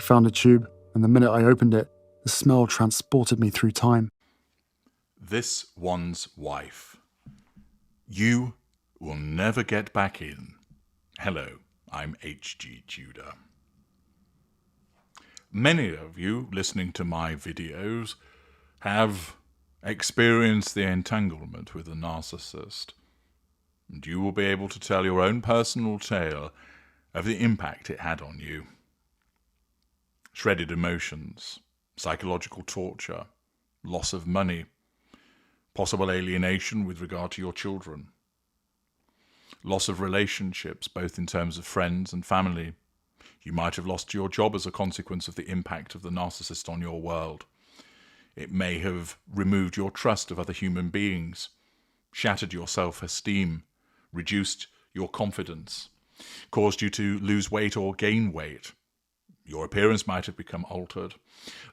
found a tube, and the minute I opened it, the smell transported me through time. This one's wife. You will never get back in. Hello, I'm H.G. Tudor. Many of you listening to my videos have experienced the entanglement with a narcissist, and you will be able to tell your own personal tale of the impact it had on you. Shredded emotions, psychological torture, loss of money, possible alienation with regard to your children, loss of relationships, both in terms of friends and family. You might have lost your job as a consequence of the impact of the narcissist on your world. It may have removed your trust of other human beings, shattered your self-esteem, reduced your confidence, caused you to lose weight or gain weight. Your appearance might have become altered.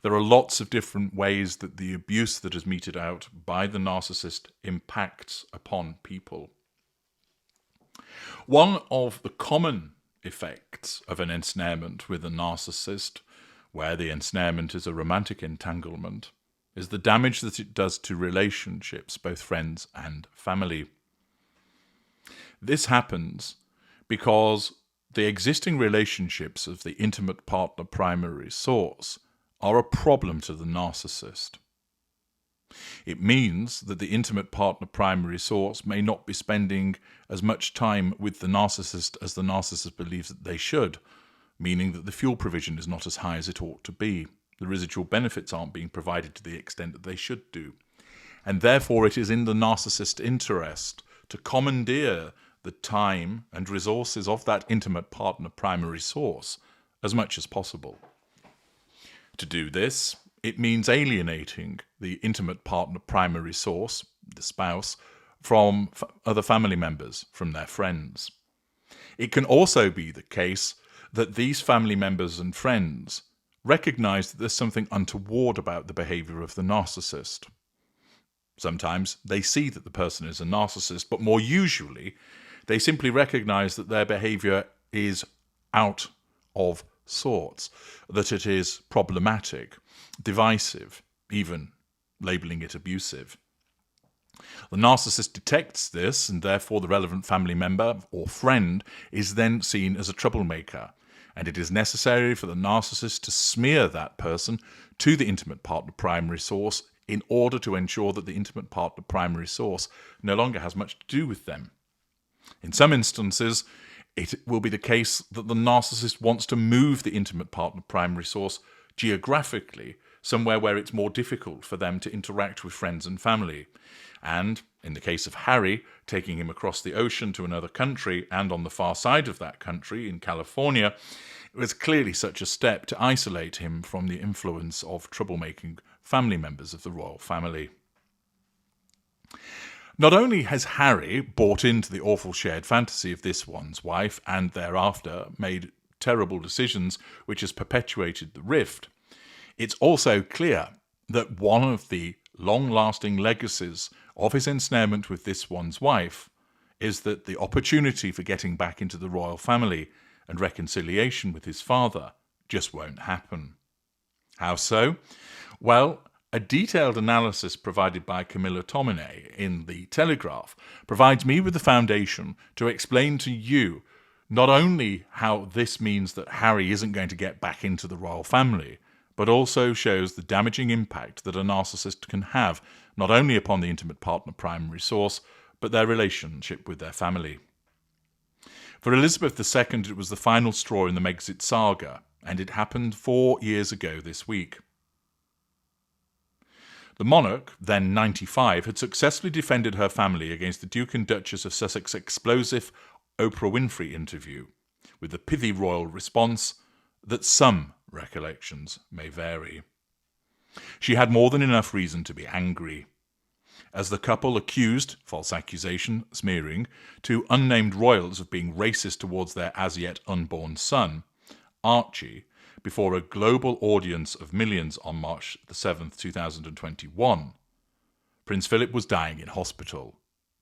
There are lots of different ways that the abuse that is meted out by the narcissist impacts upon people. One of the common effects of an ensnarement with a narcissist, where the ensnarement is a romantic entanglement, is the damage that it does to relationships, both friends and family. This happens because the existing relationships of the intimate partner primary source are a problem to the narcissist. It means that the intimate partner primary source may not be spending as much time with the narcissist as the narcissist believes that they should, meaning that the fuel provision is not as high as it ought to be. The residual benefits aren't being provided to the extent that they should do. And therefore it is in the narcissist's interest to commandeer the time and resources of that intimate partner primary source as much as possible. To do this, it means alienating the intimate partner primary source, the spouse, from other family members, from their friends. It can also be the case that these family members and friends recognize that there's something untoward about the behavior of the narcissist. Sometimes they see that the person is a narcissist, but more usually they simply recognize that their behavior is out of sorts, that it is problematic, divisive, even labeling it abusive. The narcissist detects this, and therefore the relevant family member or friend is then seen as a troublemaker, and it is necessary for the narcissist to smear that person to the intimate partner primary source in order to ensure that the intimate partner primary source no longer has much to do with them. In some instances, it will be the case that the narcissist wants to move the intimate partner primary source geographically, somewhere where it's more difficult for them to interact with friends and family. And, in the case of Harry, taking him across the ocean to another country, and on the far side of that country, in California, it was clearly such a step to isolate him from the influence of troublemaking family members of the royal family. Not only has Harry bought into the awful shared fantasy of this one's wife and thereafter made terrible decisions which has perpetuated the rift, it's also clear that one of the long-lasting legacies of his ensnarement with this one's wife is that the opportunity for getting back into the royal family and reconciliation with his father just won't happen. How so? Well, a detailed analysis provided by Camilla Tominey in The Telegraph provides me with the foundation to explain to you not only how this means that Harry isn't going to get back into the royal family, but also shows the damaging impact that a narcissist can have not only upon the intimate partner primary source, but their relationship with their family. For Elizabeth II, it was the final straw in the Megxit saga, and it happened 4 years ago this week. The monarch, then 95, had successfully defended her family against the Duke and Duchess of Sussex's explosive Oprah Winfrey interview, with the pithy royal response that some recollections may vary. She had more than enough reason to be angry. As the couple accused, false accusation, smearing, two unnamed royals of being racist towards their as-yet unborn son, Archie, before a global audience of millions on March the 7th, 2021, Prince Philip was dying in hospital.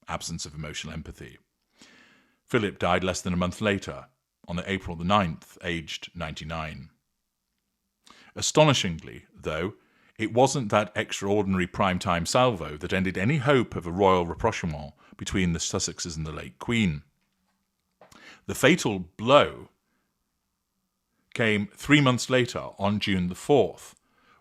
Absence of emotional empathy. Philip died less than a month later, on April the 9th, aged 99. Astonishingly, though, it wasn't that extraordinary primetime salvo that ended any hope of a royal rapprochement between the Sussexes and the late Queen. The fatal blow came 3 months later, on June the 4th,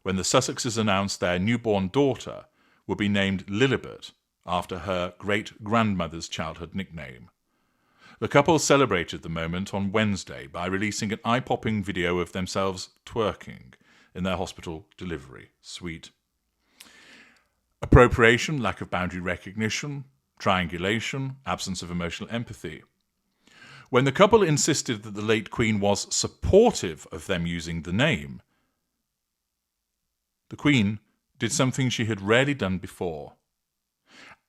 when the Sussexes announced their newborn daughter would be named Lilibet, after her great-grandmother's childhood nickname. The couple celebrated the moment on Wednesday by releasing an eye-popping video of themselves twerking in their hospital delivery suite. Appropriation, lack of boundary recognition, triangulation, absence of emotional empathy. When the couple insisted that the late Queen was supportive of them using the name, the Queen did something she had rarely done before.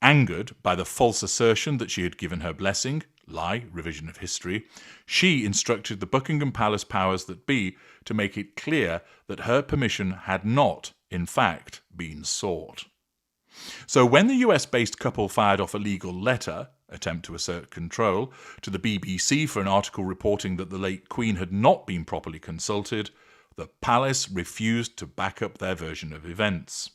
Angered by the false assertion that she had given her blessing, lie, revision of history, she instructed the Buckingham Palace powers that be to make it clear that her permission had not, in fact, been sought. So when the US-based couple fired off a legal letter, attempt to assert control, to the BBC for an article reporting that the late Queen had not been properly consulted, the palace refused to back up their version of events.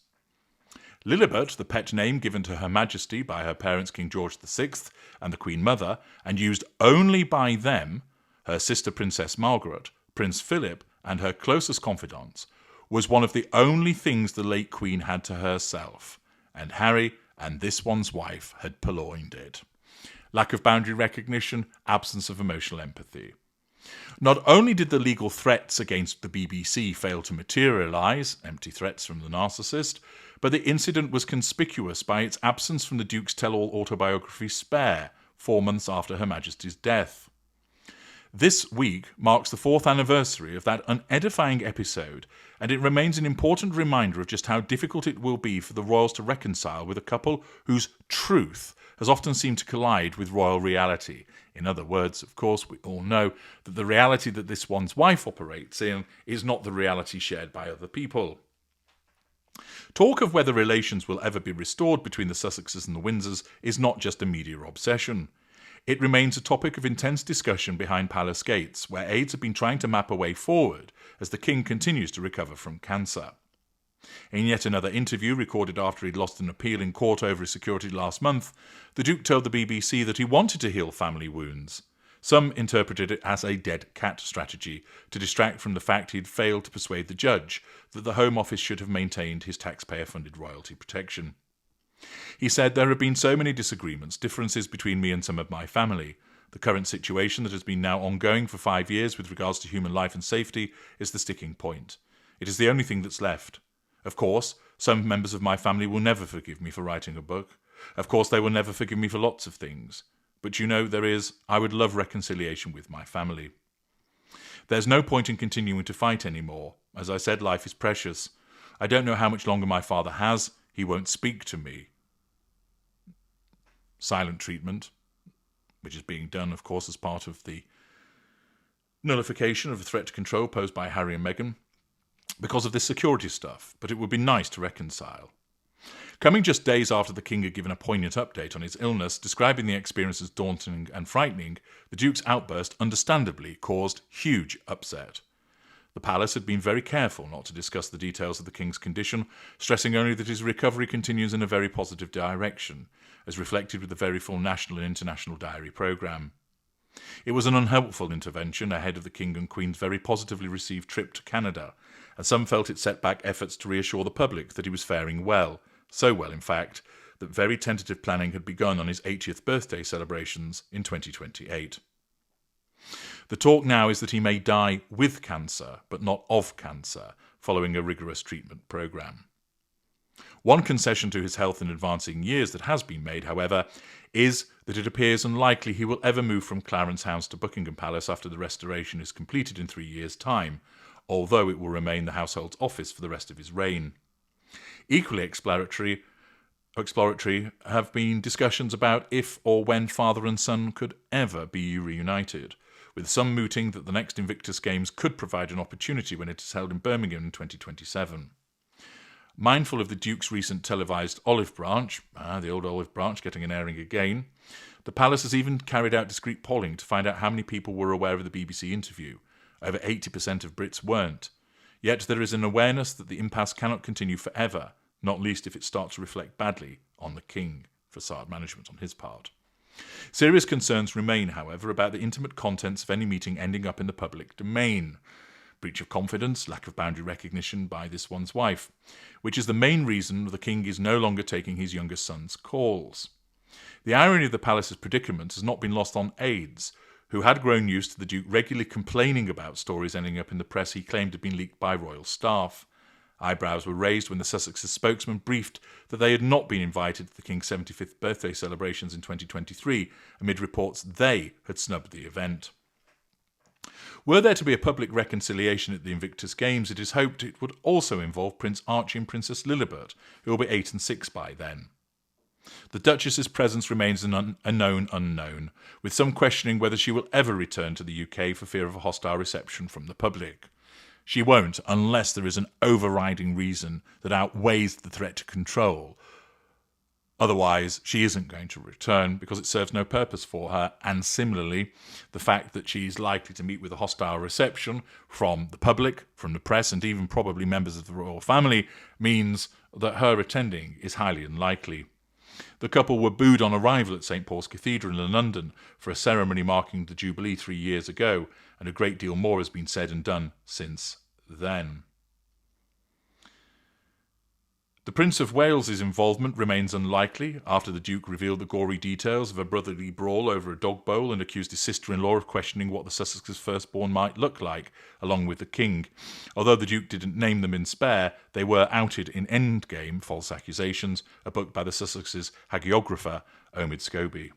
Lilibet, the pet name given to Her Majesty by her parents King George VI and the Queen Mother, and used only by them, her sister Princess Margaret, Prince Philip, and her closest confidants, was one of the only things the late Queen had to herself, and Harry and this one's wife had purloined it. Lack of boundary recognition, absence of emotional empathy. Not only did the legal threats against the BBC fail to materialise, empty threats from the narcissist, but the incident was conspicuous by its absence from the Duke's tell-all autobiography Spare, 4 months after Her Majesty's death. This week marks the 4th anniversary of that unedifying episode, and it remains an important reminder of just how difficult it will be for the royals to reconcile with a couple whose truth has often seemed to collide with royal reality. In other words, of course, we all know that the reality that this one's wife operates in is not the reality shared by other people. Talk of whether relations will ever be restored between the Sussexes and the Windsors is not just a media obsession. It remains a topic of intense discussion behind palace gates, where aides have been trying to map a way forward as the king continues to recover from cancer. In yet another interview recorded after he'd lost an appeal in court over his security last month, the Duke told the BBC that he wanted to heal family wounds. Some interpreted it as a dead cat strategy to distract from the fact he'd failed to persuade the judge that the Home Office should have maintained his taxpayer-funded royalty protection. He said, "There have been so many disagreements, differences between me and some of my family. The current situation that has been now ongoing for 5 years with regards to human life and safety is the sticking point. It is the only thing that's left. Of course, some members of my family will never forgive me for writing a book. Of course, they will never forgive me for lots of things. But you know, I would love reconciliation with my family. There's no point in continuing to fight anymore. As I said, life is precious. I don't know how much longer my father has. He won't speak to me." Silent treatment, which is being done, of course, as part of the nullification of the threat to control posed by Harry and Meghan, because of this security stuff, but it would be nice to reconcile. Coming just days after the king had given a poignant update on his illness, describing the experience as daunting and frightening, the Duke's outburst understandably caused huge upset. The palace had been very careful not to discuss the details of the king's condition, stressing only that his recovery continues in a very positive direction, as reflected with the very full national and international diary programme. It was an unhelpful intervention ahead of the King and Queen's very positively received trip to Canada, and some felt it set back efforts to reassure the public that he was faring well, so well, in fact, that very tentative planning had begun on his 80th birthday celebrations in 2028. The talk now is that he may die with cancer, but not of cancer, following a rigorous treatment programme. One concession to his health in advancing years that has been made, however, is that it appears unlikely he will ever move from Clarence House to Buckingham Palace after the restoration is completed in 3 years' time, although it will remain the household's office for the rest of his reign. Equally exploratory have been discussions about if or when father and son could ever be reunited, with some mooting that the next Invictus Games could provide an opportunity when it is held in Birmingham in 2027. Mindful of the Duke's recent televised olive branch, the old olive branch getting an airing again, the palace has even carried out discreet polling to find out how many people were aware of the BBC interview. Over 80% of Brits weren't. Yet there is an awareness that the impasse cannot continue forever, not least if it starts to reflect badly on the king. Facade management on his part. Serious concerns remain, however, about the intimate contents of any meeting ending up in the public domain. Breach of confidence, lack of boundary recognition by this one's wife, which is the main reason the king is no longer taking his youngest son's calls. The irony of the palace's predicament has not been lost on aides, who had grown used to the Duke regularly complaining about stories ending up in the press he claimed had been leaked by royal staff. Eyebrows were raised when the Sussex's spokesman briefed that they had not been invited to the King's 75th birthday celebrations in 2023, amid reports they had snubbed the event. Were there to be a public reconciliation at the Invictus Games, it is hoped it would also involve Prince Archie and Princess Lilibert, who will be 8 and 6 by then. The Duchess's presence remains a known unknown, with some questioning whether she will ever return to the UK for fear of a hostile reception from the public. She won't unless there is an overriding reason that outweighs the threat to control. Otherwise, she isn't going to return because it serves no purpose for her, and similarly, the fact that she's likely to meet with a hostile reception from the public, from the press, and even probably members of the royal family means that her attending is highly unlikely. The couple were booed on arrival at St Paul's Cathedral in London for a ceremony marking the Jubilee 3 years ago, and a great deal more has been said and done since then. The Prince of Wales's involvement remains unlikely after the Duke revealed the gory details of a brotherly brawl over a dog bowl and accused his sister-in-law of questioning what the Sussex's firstborn might look like, along with the King. Although the Duke didn't name them in spare, they were outed in Endgame, False Accusations, a book by the Sussex's hagiographer, Omid Scobie.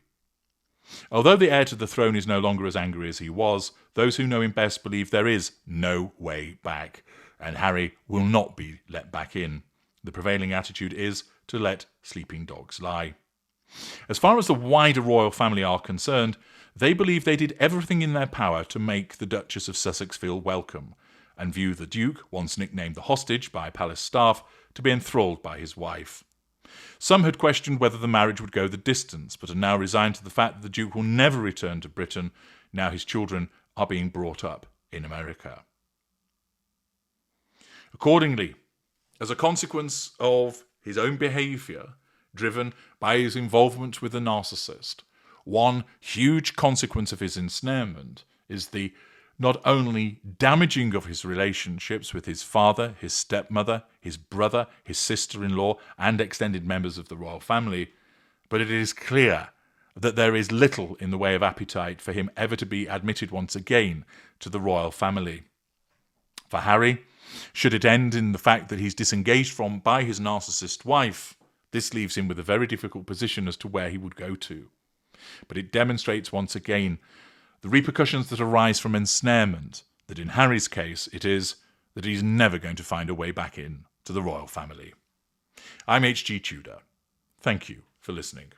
Although the heir to the throne is no longer as angry as he was, those who know him best believe there is no way back, and Harry will not be let back in. The prevailing attitude is to let sleeping dogs lie. As far as the wider royal family are concerned, they believe they did everything in their power to make the Duchess of Sussex feel welcome, and view the Duke, once nicknamed the hostage by palace staff, to be enthralled by his wife. Some had questioned whether the marriage would go the distance, but are now resigned to the fact that the Duke will never return to Britain, now his children are being brought up in America. Accordingly, as a consequence of his own behaviour, driven by his involvement with the narcissist, one huge consequence of his ensnarement is the not only damaging of his relationships with his father, his stepmother, his brother, his sister-in-law, and extended members of the royal family, but it is clear that there is little in the way of appetite for him ever to be admitted once again to the royal family. For Harry, should it end in the fact that he's disengaged by his narcissist wife, this leaves him with a very difficult position as to where he would go to. But it demonstrates once again the repercussions that arise from ensnarement, that in Harry's case it is that he's never going to find a way back in to the royal family. I'm H.G. Tudor. Thank you for listening.